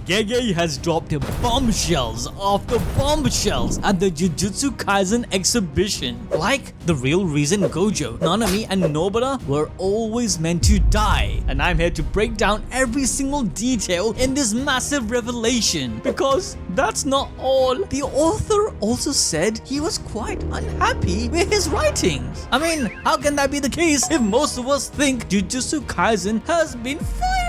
Gege has dropped bombshells after bombshells at the Jujutsu Kaisen exhibition. Like the real reason Gojo, Nanami and Nobara were always meant to die. And I'm here to break down every single detail in this massive revelation. Because that's not all. The author also said he was quite unhappy with his writings. I mean, how can that be the case if most of us think Jujutsu Kaisen has been fire?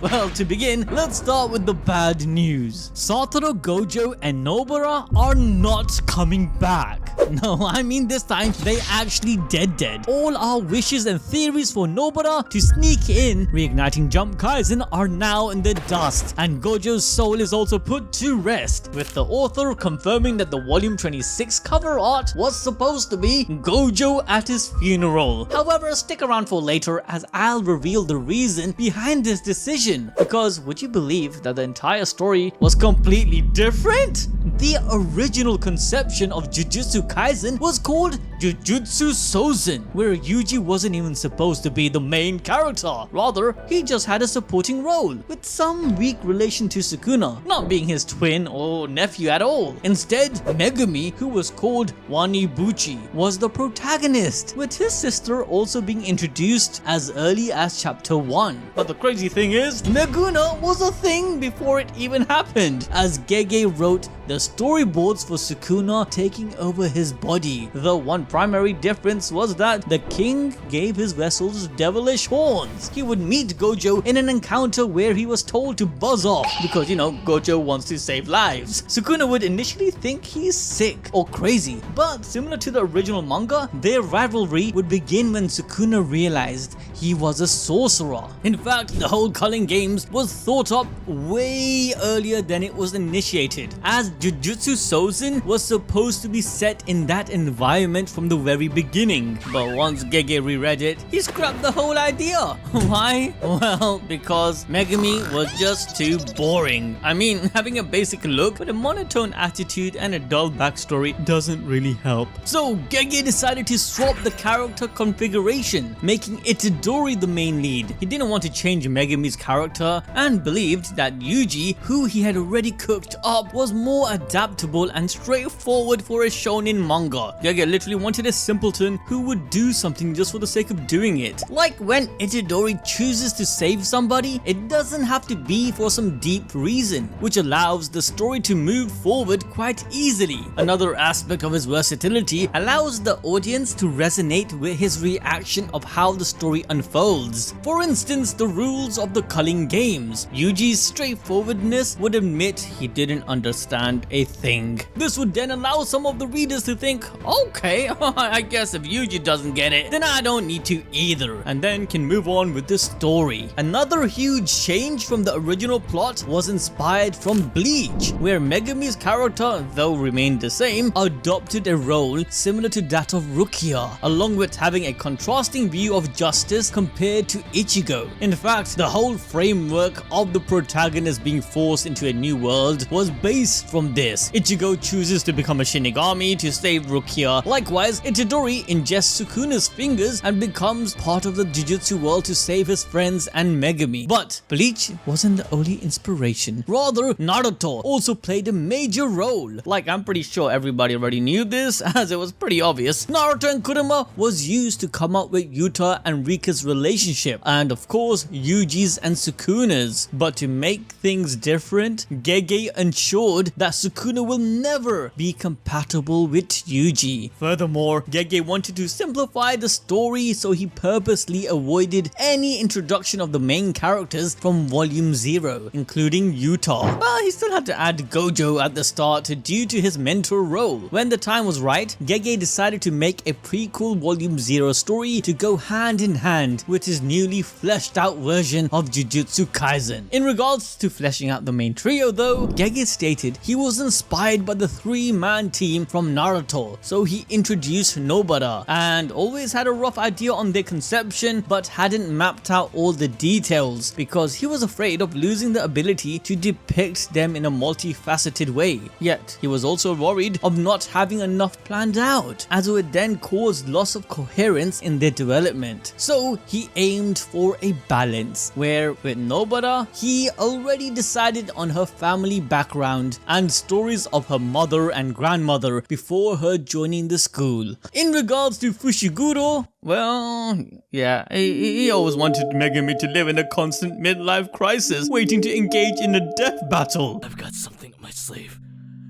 Well, to begin, let's start with the bad news. Satoru, Gojo and Nobara are not coming back. No, I mean this time they actually dead. All our wishes and theories for Nobara to sneak in, reigniting Jump Kaisen are now in the dust, and Gojo's soul is also put to rest, with the author confirming that the volume 26 cover art was supposed to be Gojo at his funeral. However, stick around for later as I'll reveal the reason behind this decision, because would you believe that the entire story was completely different? The original conception of Jujutsu Kaisen was called Jujutsu Kaisen, where Yuji wasn't even supposed to be the main character. Rather, he just had a supporting role, with some weak relation to Sukuna, not being his twin or nephew at all. Instead, Megumi, who was called Wanibuchi, was the protagonist, with his sister also being introduced as early as chapter 1. But the crazy thing is, Meguna was a thing before it even happened, as Gege wrote the storyboards for Sukuna taking over his body. The one primary difference was that the king gave his vessels devilish horns. He would meet Gojo in an encounter where he was told to buzz off because, Gojo wants to save lives. Sukuna would initially think he's sick or crazy, but similar to the original manga, their rivalry would begin when Sukuna realized he was a sorcerer. In fact, the whole culling games was thought up way earlier than it was initiated, as Jujutsu Kaisen was supposed to be set in that environment from the very beginning. But once Gege reread it, he scrapped the whole idea. Why? Well, because Megumi was just too boring. I mean, having a basic look with a monotone attitude and a dull backstory doesn't really help. So Gege decided to swap the character configuration, making Itadori the main lead. He didn't want to change Megumi's character and believed that Yuji, who he had already cooked up, was more adaptable and straightforward for a shonen manga. Gege literally wanted a simpleton who would do something just for the sake of doing it. Like when Itadori chooses to save somebody, it doesn't have to be for some deep reason, which allows the story to move forward quite easily. Another aspect of his versatility allows the audience to resonate with his reaction of how the story unfolds. For instance, the rules of the culling games. Yuji's straightforwardness would admit he didn't understand a thing. This would then allow some of the readers to think, okay, I guess if Yuji doesn't get it, then I don't need to either, and then can move on with the story. Another huge change from the original plot was inspired from Bleach, where Megumi's character, though remained the same, adopted a role similar to that of Rukia, along with having a contrasting view of justice compared to Ichigo. In fact, the whole framework of the protagonist being forced into a new world was based from this. Ichigo chooses to become a Shinigami to save Rukia. Likewise, Itadori ingests Sukuna's fingers and becomes part of the Jujutsu world to save his friends and Megumi. But Bleach wasn't the only inspiration. Rather, Naruto also played a major role. Like, I'm pretty sure everybody already knew this, as it was pretty obvious. Naruto and Kurama was used to come up with Yuta and Rika's relationship, and of course Yuji's and Sukuna's. But to make things different, Gege ensured that Sukuna will never be compatible with Yuji. Furthermore, Gege wanted to simplify the story, so he purposely avoided any introduction of the main characters from volume 0, including Yuta. But he still had to add Gojo at the start due to his mentor role. When the time was right, Gege decided to make a prequel volume 0 story to go hand in hand with his newly fleshed out version of Jujutsu Kaisen. In regards to fleshing out the main trio though, Gege stated he was inspired by the 3-man team from Naruto, so he introduced Nobara and always had a rough idea on their conception but hadn't mapped out all the details because he was afraid of losing the ability to depict them in a multifaceted way. Yet, he was also worried of not having enough planned out, as it would then cause loss of coherence in their development. So So he aimed for a balance, where with Nobara, he already decided on her family background and stories of her mother and grandmother before her joining the school. In regards to Fushiguro, well, yeah, he always wanted Megumi to live in a constant midlife crisis, waiting to engage in a death battle. I've got something up my sleeve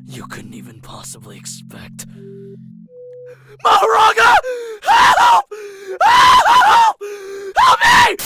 you couldn't even possibly expect. Mahoraga! Help! Help! Help me!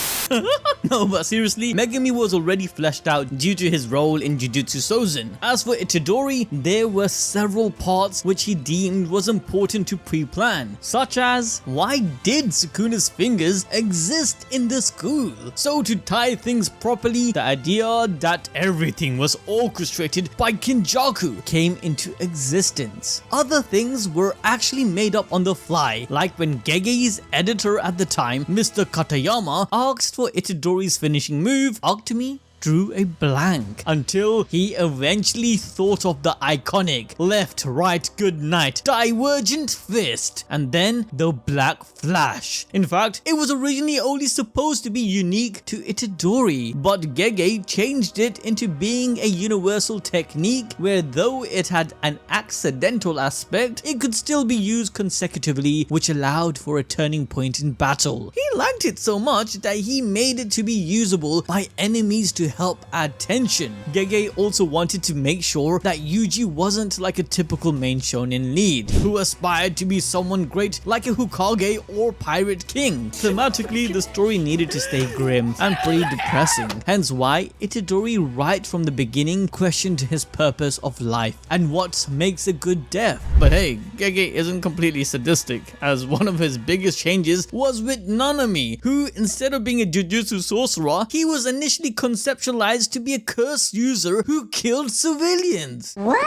No, but seriously, Megumi was already fleshed out due to his role in Jujutsu Kaisen. As for Itadori, there were several parts which he deemed was important to pre-plan, such as why did Sukuna's fingers exist in the school? So to tie things properly, the idea that everything was orchestrated by Kinjaku came into existence. Other things were actually made up on the fly, like when Gege's editor at the time, Mr. Katayama, asked for Itadori's finishing move, Akutami drew a blank until he eventually thought of the iconic left, right, good night, divergent fist, and then the black flash. In fact, it was originally only supposed to be unique to Itadori, but Gege changed it into being a universal technique where though it had an accidental aspect, it could still be used consecutively, which allowed for a turning point in battle. He liked it so much that he made it to be usable by enemies to help add tension. Gege also wanted to make sure that Yuji wasn't like a typical main shonen lead, who aspired to be someone great like a Hokage or Pirate King. Thematically, the story needed to stay grim and pretty depressing, hence why Itadori right from the beginning questioned his purpose of life and what makes a good death. But hey, Gege isn't completely sadistic, as one of his biggest changes was with Nanami, who instead of being a Jujutsu sorcerer, he was initially conceptualized to be a curse user who killed civilians. What?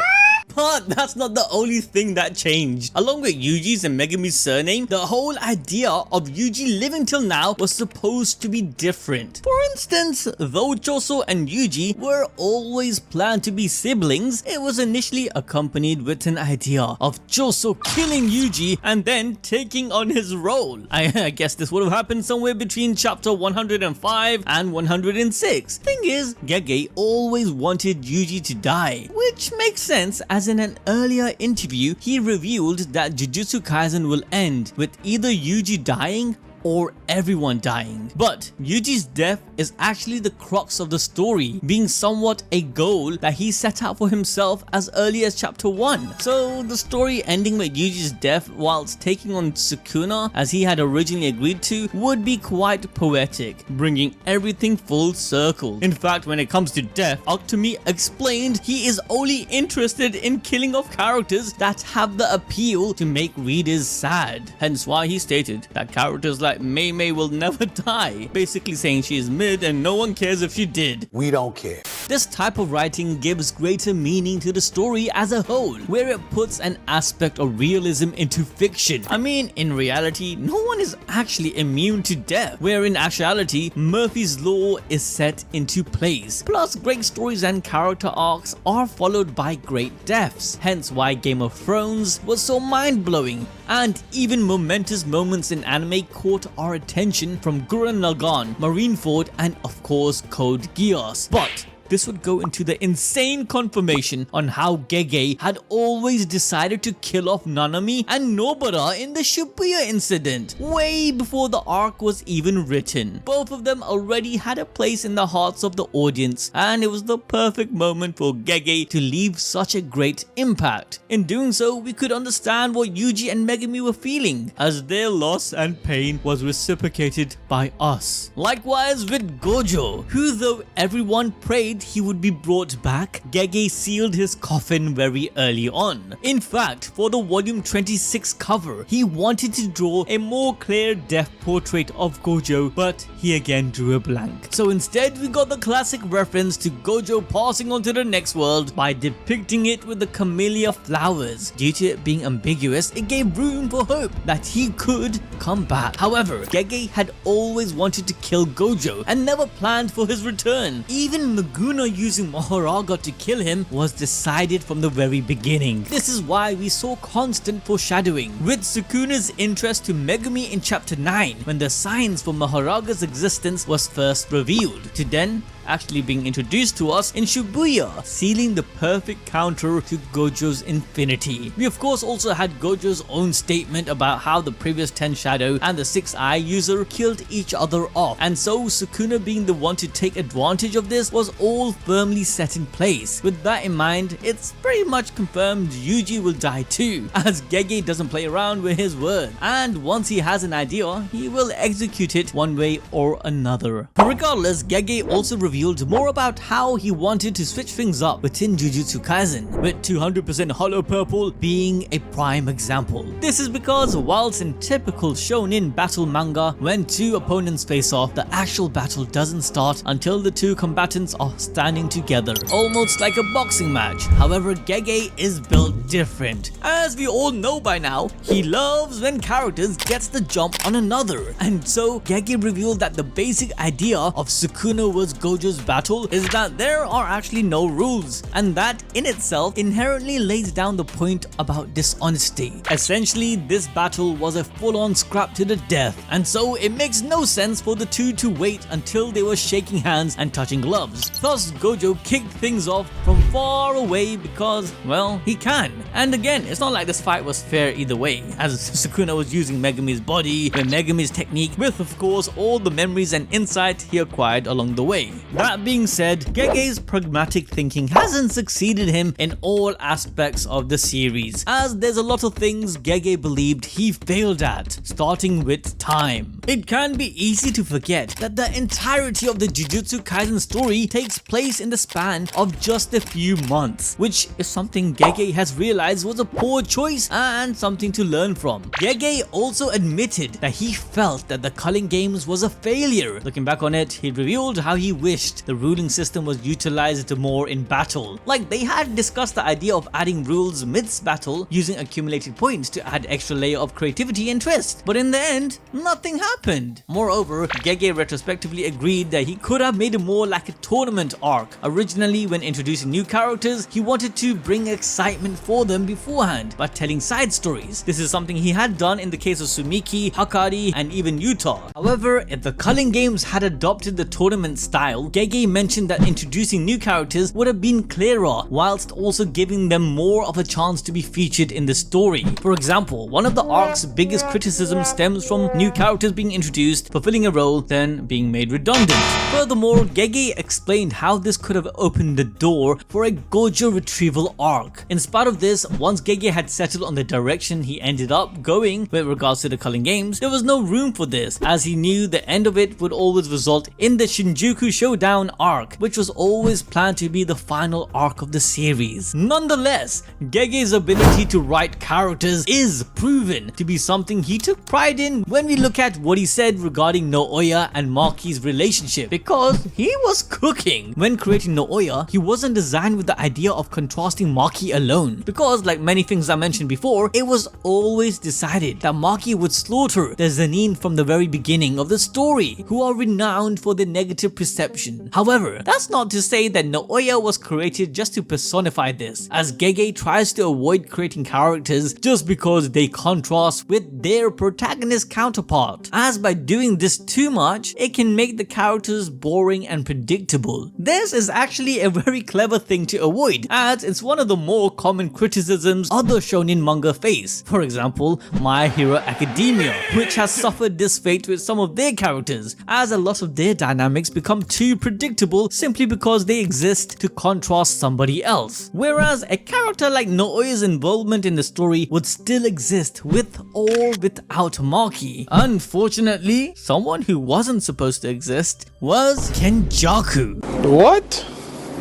But that's not the only thing that changed. Along with Yuji's and Megumi's surname, the whole idea of Yuji living till now was supposed to be different. For instance, though Choso and Yuji were always planned to be siblings, it was initially accompanied with an idea of Choso killing Yuji and then taking on his role. I guess this would have happened somewhere between chapter 105 and 106. Thing is, Gege always wanted Yuji to die, which makes sense as in an earlier interview, he revealed that Jujutsu Kaisen will end with either Yuji dying or everyone dying. But Yuji's death is actually the crux of the story, being somewhat a goal that he set out for himself as early as chapter 1. So the story ending with Yuji's death whilst taking on Sukuna as he had originally agreed to would be quite poetic, bringing everything full circle. In fact, when it comes to death, Akutami explained he is only interested in killing off characters that have the appeal to make readers sad. Hence why he stated that characters like Mei Mei will never die, basically saying she is mid and no one cares if she did. We don't care. This type of writing gives greater meaning to the story as a whole, where it puts an aspect of realism into fiction. I mean, in reality, no one is actually immune to death, where in actuality, Murphy's Law is set into place. Plus, great stories and character arcs are followed by great deaths, hence why Game of Thrones was so mind-blowing, and even momentous moments in anime caught our attention from Gurren Lagann, Marineford, and of course Code Geass. But this would go into the insane confirmation on how Gege had always decided to kill off Nanami and Nobara in the Shibuya incident, way before the arc was even written. Both of them already had a place in the hearts of the audience, and it was the perfect moment for Gege to leave such a great impact. In doing so, we could understand what Yuji and Megumi were feeling, as their loss and pain was reciprocated by us. Likewise with Gojo, who though everyone prayed he would be brought back, Gege sealed his coffin very early on. In fact, for the volume 26 cover, he wanted to draw a more clear death portrait of Gojo, but he again drew a blank. So instead, we got the classic reference to Gojo passing on to the next world by depicting it with the camellia flowers. Due to it being ambiguous, it gave room for hope that he could come back. However, Gege had always wanted to kill Gojo and never planned for his return. Even Megumi Sukuna using Mahoraga to kill him was decided from the very beginning. This is why we saw constant foreshadowing, with Sukuna's interest to Megumi in chapter 9 when the signs for Mahoraga's existence was first revealed, to then actually being introduced to us in Shibuya, sealing the perfect counter to Gojo's infinity. We of course also had Gojo's own statement about how the previous 10 Shadow and the 6 Eye user killed each other off, and so Sukuna being the one to take advantage of this was all firmly set in place. With that in mind, it's pretty much confirmed Yuji will die too, as Gege doesn't play around with his word, and once he has an idea, he will execute it one way or another. Regardless, Gege also revealed more about how he wanted to switch things up within Jujutsu Kaisen, with 200% Hollow Purple being a prime example. This is because whilst in typical shonen battle manga, when two opponents face off, the actual battle doesn't start until the two combatants are standing together, almost like a boxing match. However, Gege is built different. As we all know by now, he loves when characters gets the jump on another, and so Gege revealed that the basic idea of Sukuna vs Gojo's battle is that there are actually no rules, and that in itself inherently lays down the point about dishonesty. Essentially, this battle was a full-on scrap to the death, and so it makes no sense for the two to wait until they were shaking hands and touching gloves. Thus, Gojo kicked things off from far away because, well, he can. And again, it's not like this fight was fair either way, as Sukuna was using Megumi's body with Megumi's technique, with of course all the memories and insight he acquired along the way. That being said, Gege's pragmatic thinking hasn't succeeded him in all aspects of the series, as there's a lot of things Gege believed he failed at, starting with time. It can be easy to forget that the entirety of the Jujutsu Kaisen story takes place in the span of just a few months, which is something Gege has realized was a poor choice and something to learn from. Gege also admitted that he felt that the Culling Games was a failure. Looking back on it, he revealed how he wished the ruling system was utilized more in battle. Like, they had discussed the idea of adding rules midst battle using accumulated points to add extra layer of creativity and twist, but in the end, nothing happened. Moreover, Gege retrospectively agreed that he could have made it more like a tournament arc. Originally, when introducing new characters, he wanted to bring excitement for them beforehand by telling side stories. This is something he had done in the case of Sumiki, Hakari, and even Yuta. However, if the Culling Games had adopted the tournament style, Gege mentioned that introducing new characters would have been clearer, whilst also giving them more of a chance to be featured in the story. For example, one of the arc's biggest criticism stems from new characters being introduced, fulfilling a role, then being made redundant. Furthermore, Gege explained how this could have opened the door for a Gojo retrieval arc. In spite of this, once Gege had settled on the direction he ended up going with regards to the Culling Games, there was no room for this, as he knew the end of it would always result in the Shinjuku Showdown arc, which was always planned to be the final arc of the series. Nonetheless, Gege's ability to write characters is proven to be something he took pride in when we look at what he said regarding Naoya and Maki's relationship, because he was cooking. When creating Naoya, he wasn't designed with the idea of contrasting Maki alone, because like many things I mentioned before, it was always decided that Maki would slaughter the Zenin from the very beginning of the story, who are renowned for their negative perception. However, that's not to say that Naoya was created just to personify this, as Gege tries to avoid creating characters just because they contrast with their protagonist counterpart, as by doing this too much, it can make the characters boring and predictable. This is actually a very clever thing to avoid, as it's one of the more common criticisms other shonen manga face. For example, My Hero Academia, which has suffered this fate with some of their characters, as a lot of their dynamics become too predictable simply because they exist to contrast somebody else. Whereas a character like Naoya's involvement in the story would still exist with or without Maki. Unfortunately, someone who wasn't supposed to exist was Kenjaku. What?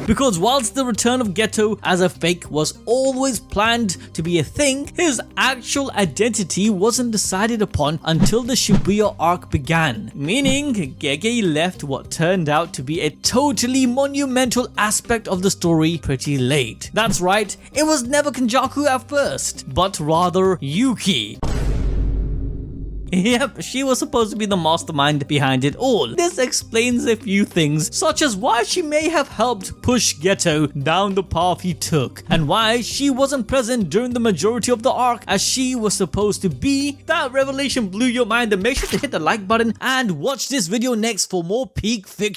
Because whilst the return of Geto as a fake was always planned to be a thing, his actual identity wasn't decided upon until the Shibuya arc began, meaning Gege left what turned out to be a totally monumental aspect of the story pretty late. That's right, it was never Kenjaku at first, but rather Yuki. Yep, she was supposed to be the mastermind behind it all. This explains a few things, such as why she may have helped push Geto down the path he took, and why she wasn't present during the majority of the arc as she was supposed to be. That revelation blew your mind, and make sure to hit the like button and watch this video next for more peak fiction.